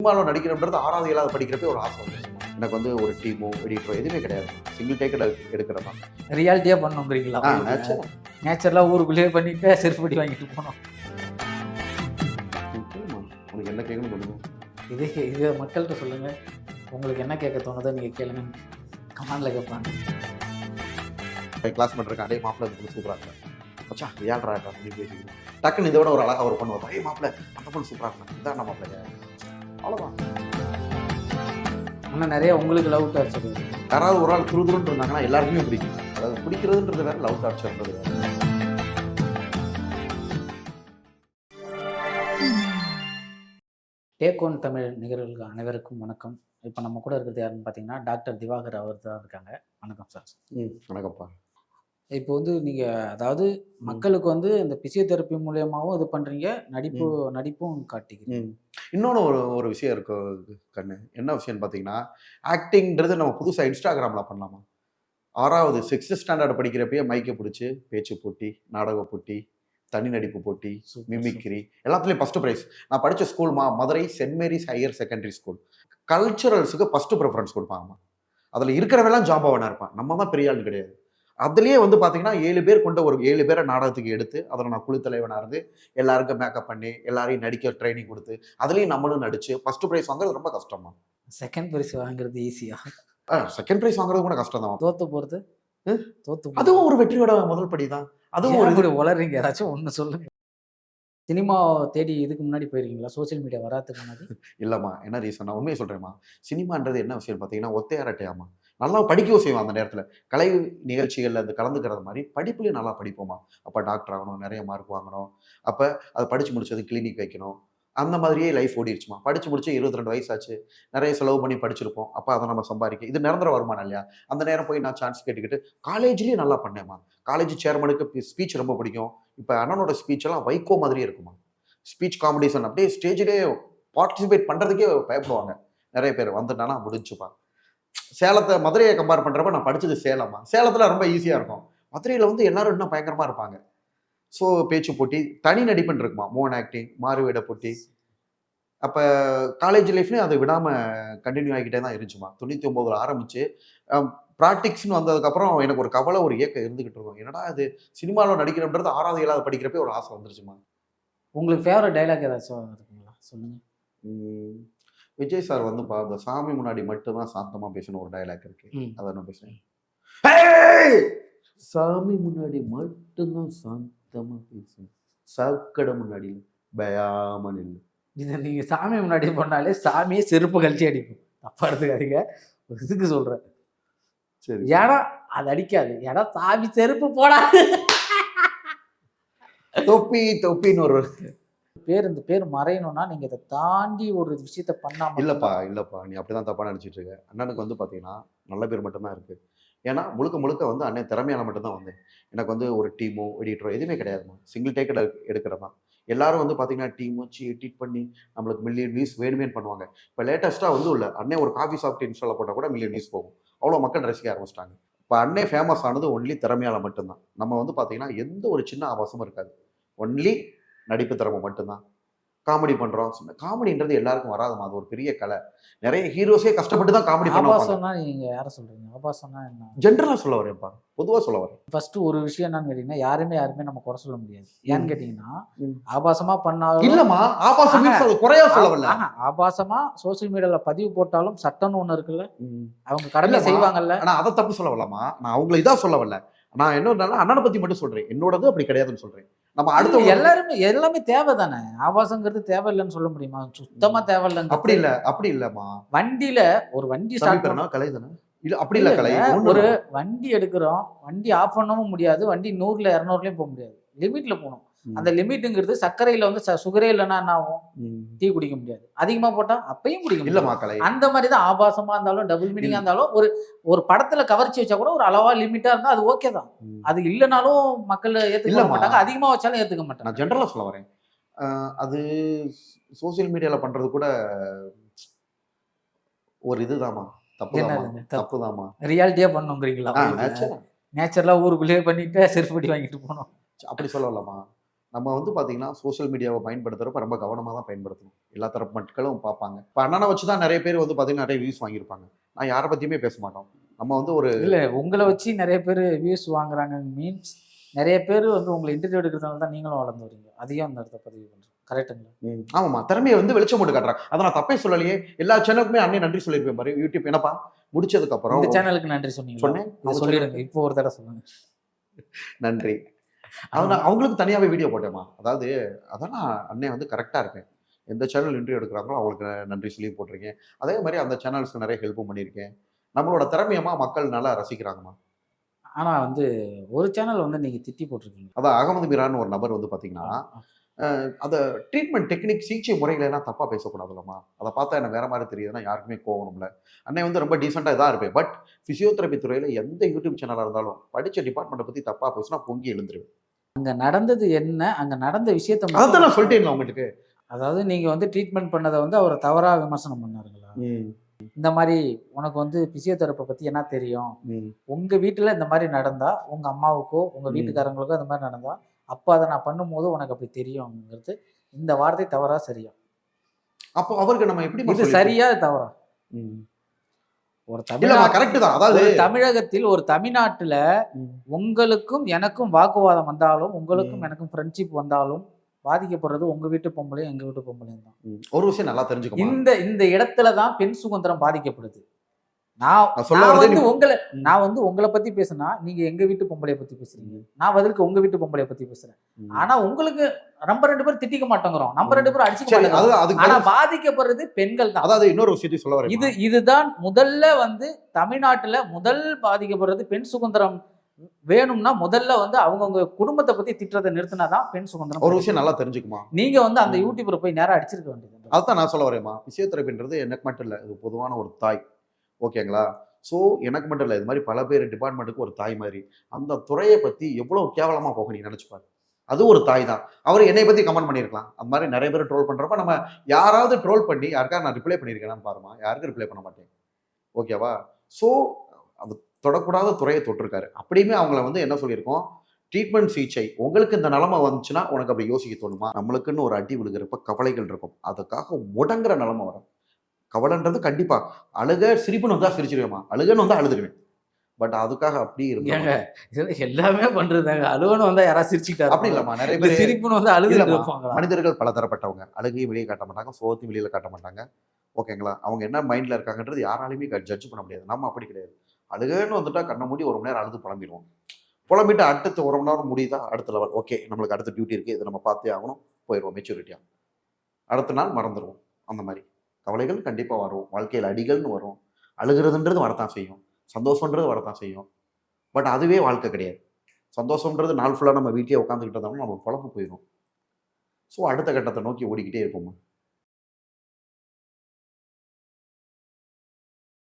சினிமாவில் நடிக்கிறன்றது 6வது 7வது படிக்கிறப்ப ஒரு ஆசை வந்து எனக்கு வந்து ஒரு டீமோ எடிட்டரோ எதுவுமே கிடையாது. சிங்கிள் டேக்கில் எடுக்கிறது தான். ரியாலிட்டியா பண்ணுங்கிறீங்களா? நேச்சுரலா ஊருக்குள்ளேயே பண்ணிட்டு செருப்படி வாங்கிட்டு போனோம். உனக்கு என்ன கேட்கணும் சொல்லுங்க. இது மக்கள்கிட்ட சொல்லுங்க. உங்களுக்கு என்ன கேட்க தோணுதோ நீங்க கேளுங்க. கமாண்டில் கேட்பாங்க. கிளாஸ்மேட் இருக்க அதே மாப்பிள்ளை பொண்ணு சூப்பராக இருக்கேன் மச்சா ஏழ்ரா அப்படின்னு பேசிக்கிறேன். டக்குன்னு இதை விட ஒரு அழகாக ஒரு பொண்ணு வரும். ஏய் மாப்பிள்ளை அந்த பொண்ணு சூப்பராக இருக்கேன் இதான் மாப்பிள்ளை. அவ்வளோதான். ஆனால் நிறைய உங்களுக்கு லவ் டார்ச்சர் யாராவது ஒரு ஆள் துருதுருன்னு இருந்தாங்கன்னா எல்லாருக்குமே பிடிக்கும். அதாவது பிடிக்கிறதுன்றது வேற, லவ் டார்ச்சர்ன்றது வேற. டேக் ஒன் தமிழ் நிகழ்வுகள் அனைவருக்கும் வணக்கம். இப்போ நம்ம கூட இருக்கிறது யாருன்னு பார்த்தீங்கன்னா டாக்டர் திவாகர் அவர் தான் இருக்காங்க. வணக்கம் சார். வணக்கம்ப்பா. இப்போ வந்து நீங்கள் அதாவது மக்களுக்கு வந்து இந்த பிசியோதெரப்பி மூலியமாகவும் இது பண்ணுறீங்க, நடிப்பும் காட்டிக்கிறீங்க. இன்னொன்று ஒரு விஷயம் இருக்கு கண்ணு. என்ன விஷயம்னு பார்த்தீங்கன்னா, ஆக்டிங்கிறது நம்ம புதுசாக இன்ஸ்டாகிராமில் பண்ணலாமா? 6வது 6th ஸ்டாண்டர்ட் படிக்கிறப்பயே மைக்கை பிடிச்சி பேச்சு போட்டி, நாடக போட்டி, தனி நடிப்பு போட்டி, மிமிக்ரி எல்லாத்துலேயும் ஃபஸ்ட்டு ப்ரைஸ். நான் படித்த ஸ்கூல்மா Madurai saint Mary's higher secondary school. கல்ச்சுரல்ஸுக்கு ஃபஸ்ட்டு ப்ரிஃபரன்ஸ் கொடுப்பாங்கம்மா. அதில் இருக்கிறவெல்லாம் ஜாம்பவனாக இருப்பான். நம்ம தான் பெரிய ஆள் கிடையாது. அதுலேயே வந்து பார்த்தீங்கன்னா 7 பேர் கொண்ட ஒரு 7 பேரை நாடகத்துக்கு எடுத்து அதில் நான் குழு தலைவனாக இருந்து எல்லாருக்கும் மேக்கப் பண்ணி எல்லாரையும் நடிக்க ட்ரைனிங் கொடுத்து அதுலேயும் நம்மளும் நடிச்சு ஃபஸ்ட்டு ப்ரைஸ் வாங்குறது ரொம்ப கஷ்டமா. செகண்ட் ப்ரைஸ் வாங்குறது ஈஸியா? செகண்ட் ப்ரைஸ் வாங்குறது கூட கஷ்டம் தான். தோத்து போகிறது அதுவும் ஒரு வெற்றியோட முதல் படி தான். அதுவும் ஒரு வளர்றீங்க. ஏதாச்சும் ஒன்று சொல்லுங்க. சினிமா தேடி இதுக்கு முன்னாடி போயிருக்கீங்களா? சோசியல் மீடியா வராதுக்கு முன்னாடி? இல்லைம்மா. என்ன ரீசன்? நான் உண்மையை சொல்கிறேம்மா. சினிமான்றது என்ன விஷயம் பார்த்தீங்கன்னா ஒத்தையாரட்டையாம்மா. நல்லா படிக்கவும் செய்வோம் அந்த நேரத்தில். கலை நிகழ்ச்சிகளில் அது கலந்துக்கிறது மாதிரி படிப்புலையும் நல்லா படிப்போம்மா. அப்போ டாக்டர் ஆகணும், நிறைய மார்க் வாங்கணும். அப்போ அதை படித்து முடிச்சது கிளினிக் வைக்கணும். அந்த மாதிரியே லைஃப் ஓடிடுச்சுமா. படித்து முடிச்சு 22 வயசாச்சு. நிறைய செலவு பண்ணி படிச்சிருப்போம். அப்போ அதை நம்ம சம்பாதிக்க இது நிரந்தர வருமானம் இல்லையா? அந்த நேரம் போய் நான் சான்ஸ் கேட்டுக்கிட்டு காலேஜ்லேயும் நல்லா பண்ணேம்மா. காலேஜ் சேர்மனுக்கு ஸ்பீச் ரொம்ப பிடிக்கும். இப்போ அண்ணனோட ஸ்பீச்செல்லாம் வைகோ மாதிரியே இருக்குமா. ஸ்பீச் காம்படிஷன் அப்படியே ஸ்டேஜிலே பார்ட்டிசிபேட் பண்ணுறதுக்கே பயப்படுவாங்க நிறைய பேர். வந்துட்டானா முடிஞ்சுப்பா. சேலத்தை மதுரையை கம்பேர் பண்ணுறப்ப நான் படித்தது சேலம்மா. சேலத்தில் ரொம்ப ஈஸியாக இருக்கும். மதுரையில் வந்து எல்லாரும் இன்னும் பயங்கரமாக இருப்பாங்க. ஸோ பேச்சு போட்டி, தனி நடிப்புன்னு இருக்குமா. மோன் ஆக்டிங், மாறுவேட போட்டி. அப்போ காலேஜ் லைஃப்லேயும் அதை விடாமல் கண்டினியூ ஆகிக்கிட்டே தான் இருந்துச்சுமா. 99 ஆரம்பிச்சு ப்ராக்டிக்ஸ்னு வந்ததுக்கப்புறம் எனக்கு ஒரு கவலை, ஒரு ஏக்கம் இருந்துகிட்டு இருக்கும். என்னடா இது சினிமாவில் நடிக்கிறன்றது 6வது 7வது படிக்கிறப்பே ஒரு ஆசை வந்துருச்சுமா. உங்களுக்கு ஃபேவரட் டைலாக் ஏதாச்சும் இருக்குங்களா? சொல்லுங்க. விஜய் சார் வந்து அந்த சாமி முன்னாடி மட்டும்தான் சாந்தமாக பேசணும் ஒரு டைலாக் இருக்கு. அதை நான் பேசுறேன். சாமி முன்னாடி மட்டும்தான் சாந்தமாக பேசணும், சாக்கடை முன்னாடி பயாமன் இல்லை. இதை நீங்க சாமி முன்னாடி போனாலே சாமியே செருப்பு கழிச்சு அடிக்கும். தப்பா எடுத்துக்காதீங்க. ஒரு இதுக்கு சொல்றேன். சரி. ஏன்னா அது அடிக்காது. ஏன்னா சாமி செருப்பு போடா. தொப்பின்னு ஒரு பேர், இந்த பேர் மறையணும்னா நீங்க இதை தாண்டி ஒரு விஷயத்த பண்ணாம. இல்லப்பா நீ அப்படிதான் தப்பா நினைச்சிட்டு இருக்க. அண்ணனுக்கு வந்து பாத்தீங்கன்னா நல்ல பேர் மட்டும்தான் இருக்கு. ஏன்னா முழுக்க வந்து அண்ணன் திறமையால மட்டும்தான் வந்தேன். எனக்கு வந்து ஒரு டீமோ எடிட்டரோ எதுவுமே கிடையாதுமா. சிங்கிள் டேக்கில் எடுக்கிறது தான். எல்லாரும் வந்து பார்த்தீங்கன்னா டீம் வச்சு எடிட் பண்ணி நம்மளுக்கு மில்லியன் வியூஸ் வேணுமே பண்ணுவாங்க. இப்போ லேட்டஸ்ட்டாக வந்து இல்லை அண்ணன் ஒரு காஃபி சாப்பிட்டு இன்ஸ்டால போட்டால் கூட மில்லியன் வியூஸ் போகும். அவ்வளோ மக்கள் ரசிக்க ஆரம்பிச்சிட்டாங்க. இப்போ அண்ணன் ஃபேமஸ் ஆனது ஒன்லி திறமையால மட்டும்தான். நம்ம வந்து பார்த்தீங்கன்னா எந்த ஒரு சின்ன ஆபாசமும் இருக்காது. ஒன்லி நடிப்பு திறமை மட்டும்தான். காமெடி பண்றோம். காமெடின்றது எல்லாருக்கும் வராதுமா. அது ஒரு பெரிய கலை. நிறைய ஹீரோஸே கஷ்டப்பட்டு தான் காமெடி பண்ணுவாங்க. ஆபாசம்னா நீங்க யாரை சொல்றீங்க? ஆபாசம்னா என்ன? ஜென்ரலா சொல்ல வரேன்ப்பா. பொதுவா சொல்ல வரேன். ஃபர்ஸ்ட் ஒரு விஷயம் என்னன்னு கேட்டீங்கன்னா யாருமே நம்ம குறை சொல்ல முடியாது. ஏன்னு கேட்டீங்கன்னா ஆபாசமா பண்ணாலும் இல்லம்மா. ஆபாசம் அது குறையா சொல்ல வரல. ஆபாசமா சோசியல் மீடியால பதிவு போட்டாலும் சட்டம்னு ஒண்ணு இருக்குல்ல. அவங்க கடமை செய்வாங்கல்ல. ஆனா அதை தப்பு சொல்ல வரலாமா. நான் அவங்களை இதா சொல்ல வரல. நான் என்ன அண்ணனை பத்தி மட்டும் சொல்றேன். என்னோடது அப்படி கிடையாதுன்னு சொல்றேன். நம்ம அடுத்த எல்லாமே தேவை தானே. ஆபாசங்கிறது தேவையில்லைன்னு சொல்ல முடியுமா? சுத்தமா தேவையில்லைங்க. அப்படி இல்லம்மா. வண்டியில ஒரு வண்டி ஸ்டார்ட் பண்ணா கலை தானே. இல்ல அப்படி இல்ல கலை. ஒரு வண்டி எடுக்கிறோம். வண்டி ஆஃப் பண்ணவும் முடியாது. வண்டி 100ல 200லயும் போக முடியாது. லிமிட்ல போகணும். அந்த லிமிட்டுங்கிறது சர்க்கரையில வந்து சுகரே இல்லைன்னா என்ன ஆகும்? டீ குடிக்க முடியாது. அதிகமா போட்டா அப்பயும் குடிக்க முடியாது. அந்த மாதிரிதான் ஆபாசமா இருந்தாலும் டபுள் மீனிங்கா இருந்தாலும் ஒரு படத்துல கவர்ச்சி வச்சா கூட ஒரு அளவா லிமிட்டா இருந்தா அது ஓகே தான். அது இல்லைனாலும் மக்கள் ஏத்துக்க மாட்டாங்க. அதிகமா வச்சாலும் ஏத்துக்க மாட்டாங்க. நான் ஜென்ரலா சொல்ல வரேன். அது சோசியல் மீடியால பண்றது கூட ஒரு இதுதாமா. தப்புதாமா. ரியாலிட்டியா பண்ணுங்கிறீங்களா? நேச்சுரலா ஊருக்குள்ளேயே பண்ணிட்டு செருப்படி வாங்கிட்டு போனோம். அப்படி சொல்லலாமா. நம்ம வந்து பார்த்தீங்கன்னா சோஷியல் மீடியாவை பயன்படுத்துறப்ப ரொம்ப கவனமாக தான் பயன்படுத்தணும். எல்லா தரப்பு மக்களும் பார்ப்பாங்க. இப்போ அண்ணனை வச்சு தான் நிறைய பேர் வந்து பார்த்தீங்கன்னா நிறைய வியூஸ் வாங்கியிருப்பாங்க. நான் யாரை பற்றியுமே பேச மாட்டோம். நம்ம வந்து ஒரு இல்ல உங்கள வச்சு நெறைய பேரு வியூஸ் வாங்குறாங்க மீன்ஸ் நெறைய பேரு வந்து உங்கள இன்டர்வியூ எடுக்கிறதுனால தான் நீங்களும் வளர்ந்து வரீங்க. அதையும் அந்த இடத்துல பதிவு பண்றேன். கரெக்ட்டுங்களா? ஆமாம்மா திறமையை வந்து வெளிச்சம் போட்டு காட்டுறாங்க. அதை நான் தப்பே சொல்லலையே. எல்லா சேனலுக்குமே அண்ணே நன்றி சொல்லியிருப்பேன் பாரு. யூடியூப் என்னப்பா முடிச்சதுக்கப்புறம் இந்த சேனலுக்கு நன்றி சொன்னீங்களா? சொன்னேன். இத சொல்லிடுங்க. இப்போ ஒரு தடவ சொல்லுங்க. நன்றி. அதனால அவங்களுக்கு தனியாவே வீடியோ போட்டேம்மா. அதாவது அதெல்லாம் அண்ணே வந்து கரெக்ட்டா இருப்பேன். எந்த சேனல் இன்டர்வியூ எடுக்கிறாங்களோ அவங்களுக்கு நன்றி சொல்லி போட்டிருக்கேன். அதே மாரி அந்த சேனல்ஸ்க்கு நிறைய ஹெல்ப்பும் பண்ணியிருக்கேன். நம்மளோட திறமையம்மா மக்கள் நல்லா ரசிக்கிறாங்கம்மா. ஆனா வந்து ஒரு சேனல் வந்து நீங்க திட்டி போட்டிருக்கீங்க. அதான் அகமது மீரான்னு ஒரு நபர் வந்து பார்த்தீங்கன்னா, ஆ. அத ட்ரீட்மெண்ட் டெக்னிக் சிகிச்சை முறைகள எல்லாம் தப்பா பேசக்கூடாதுல்லம்மா. அத பார்த்தா எனக்கு வேற மாரி தெரியுதுன்னா யாருக்குமே கோவம் வரும்ல. அண்ணன் வந்து ரொம்ப டீசென்ட்டா இதா இருப்பேன். பட் பிசியோதெரபி துறையில எந்த யூடியூப் சேனலா இருந்தாலும் படிச்ச டிபார்ட்மெண்ட்ட பத்தி தப்பா பேசினா பொங்கி எழுந்துருவேன். அங்க நடந்தது என்ன? அங்க நடந்த விஷயத்த அதத்தான் மட்டும் நான் சொல்லிட்டேன்ல உங்களுக்கு. அதாவது நீங்க வந்து ட்ரீட்மெண்ட் பண்ணத வந்து அவர தவறா விமர்சனம் பண்ணாருங்களா? ம். இந்த மாரி உனக்கு வந்து பிசியோதெரப்பி பத்தி என்ன தெரியும்? ம். உங்க வீட்ல இந்த மாரி நடந்தா, உங்க அம்மாவுக்கோ, உங்க ம். வீட்டுக்காரங்களுக்கோ இந்த மாரி நடந்தா, அப்ப அத நான் பண்ணும்போது உனக்கு அப்படி தெரியும்ங்கிறது, இந்த வார்த்தை தவறா? சரியா? அப்போ அவருக்கு நம்ம எப்படிம்மா இது சொல்லி சரியா? தவறா? ம். ஒரு இல்லம்மா தமிழ்நாட் கரெக்ட் தான். அதாவது ஒரு தமிழகத்தில், ஒரு தமிழ்நாட்டுல ம். உங்களுக்கும் எனக்கும் வாக்குவாதம் வந்தாலும், உங்களுக்கும் ம். எனக்கும் ஃப்ரெண்ட்ஷிப் வந்தாலும், பாதிக்கப்படுறது உங்க வீட்டு பொம்பளையும், எங்க வீட்டு பொம்பளையும் தான். ம். ஒரு விஷயம் நல்லா தெரிஞ்சுக்கம்மா. இந்த இந்த இடத்துல தான் பெண் சுதந்திரம் பாதிக்கப்படுது. நான் நான் சொல்ல நான் வரதே வந்து நீ உங்கள ம். நான் வந்து உங்கள பத்தி பேசுனா, நீங்க எங்க வீட்டு பொம்பளைய பத்தி பேசுறீங்க. நான் பதிலுக்கு உங்க வீட்டு பொம்பளைய பத்தி பேசுறேன். ம். ஆனா உங்களுக்கு நம்ம 2 பேரும் திட்டிக்க மாட்டோங்கிறோம். நம்ம 2 பேரும் அடிச்சுக்க சரி மாட்டேங்கிறோம். அதுதான் அதுக்கு ஆனா பதில் பாதிக்கப்படுறது பெண்கள் தான். அதாவது இன்னொரு விஷயத்தையும் சொல்ல வரேன்மா. இதுதான் முதல்ல வந்து தமிழ்நாட்டுல முதல் பாதிக்கப்படுறது பெண் சுதந்திரம் வேணும்னா முதல்ல வந்து அவங்கவங்க குடும்பத்த பத்தி திட்டுறத நிறுத்தினா தான் பெண் சுதந்திரம் ஒரு விஷயம் கிடைக்கும். நல்லா தெரிஞ்சுக்குமா. நீங்க வந்து அந்த ம். யூடியூபர போய் நேரா அடிச்சிருக்க வேண்டியது. அதான் நான் சொல்ல வரேன்மா. பிசியோதெரபின்றது எனக்கு மட்டும் இல்ல. இது பொதுவான ஒரு தாய். ஓகேங்களா? ஸோ எனக்கு மட்டும் இல்ல. இது மாரி பல பேர் டிபார்ட்மென்ட்க்கு ஒரு தாய் மாரி. அந்த துறைய பத்தி எவ்வளவு கேவலமா போகும் நீங்க நெனச்சு பாருங்க. அது ஒரு தாய் தான். அவரு என்னைய பத்தி கமெண்ட் பண்ணியிருக்கலாம். அந்த மாரி நெறைய பேர் ட்ரோல் பண்றப்ப நம்ம யாராவது ட்ரோல் பண்ணி யாருக்காவது நான் ரிப்ளை பண்ணியிருக்கேனான்னு பாரும்மா. யாருக்கும் ரிப்ளை பண்ண மாட்டேன். ஓகேவா? ஸோ அது தொடக்கூடாத துறைய தொட்டிருக்காரு. அப்படியுமே அவங்கள வந்து என்ன சொல்லியிருக்கோம், ட்ரீட்மெண்ட் சிகிச்சை. உங்களுக்கு இந்த நிலைமை வந்துச்சுன்னா, உனக்கு அப்படி யோசிக்க தோணுமா? நம்மளுக்குன்னு ஒரு அடி விழுகிறப்ப கவலைகள் இருக்கும். அதுக்காக முடங்குற நிலைமை வரும். கவலைன்றது கண்டிப்பா. அழுக, சிரிப்புன்னு வந்தா சிரிச்சுருவேன்மா. அழுகன்னு வந்தா அழுதுருவேன். பட் அதுக்காக அப்படியே இருந்துற ஏங்க மாட்டேன். இதெல்லாம் எல்லாமே பண்றதுதாங்க. அழுவன்னு வந்தா யாராவது சிரிச்சுக்கிட்டா அப்படி இருப்பாங்களா? இல்லம்மா. நெறைய இல்ல பேரு சிரிப்புன்னு வந்தா அழுதுட்டு இல்லம்மா. இருப்பாங்களா? மனிதர்கள் பலதரப்பட்டவங்க. அழுகையும் வெளிய காட்ட மாட்டாங்க. சோகத்தையும் வெளியில காட்ட மாட்டாங்க. ஓகேங்களா? அவங்க என்ன மைண்ட்ல இருக்காங்கன்றது யாராலயுமே ஜட்ஜ் பண்ண முடியாது. நம்ம அப்படி கிடையாது. அழுகன்னு வந்துட்டா கண்ண மூடி 1 மணி நேரம் அழுது புலம்பிருவோம். புலம்பிட்டு அடுத்து 1 மணி நேரம் முடியுதா, அடுத்த லெவல். ஓகே நம்மளுக்கு அடுத்த டியூட்டி இருக்கு. இத நம்ம பார்த்தே ஆகணும். போயிருவோம் மெச்சூரிட்டியா. அடுத்த நாள் மறந்துருவோம். அந்த மாரி. கவலைகள் கண்டிப்பா வரும். வாழ்க்கையில அடிகள்னு வரும். அழுகுறதுன்றது வரத்தான் செய்யும். சந்தோஷம்ன்றது வரத்தான் செய்யும். பட் அதுவே வாழ்க்கை கிடையாது. சந்தோஷம்ன்றது நாள் ஃபுல்லா நம்ம வீட்லயே உட்காந்துக்கிட்டு இருந்தோம்னா நம்ம பொழப்பு போயிரும். ஸோ அடுத்த கட்டத்த நோக்கி ஓடிக்கிட்டே இருப்போம்மா.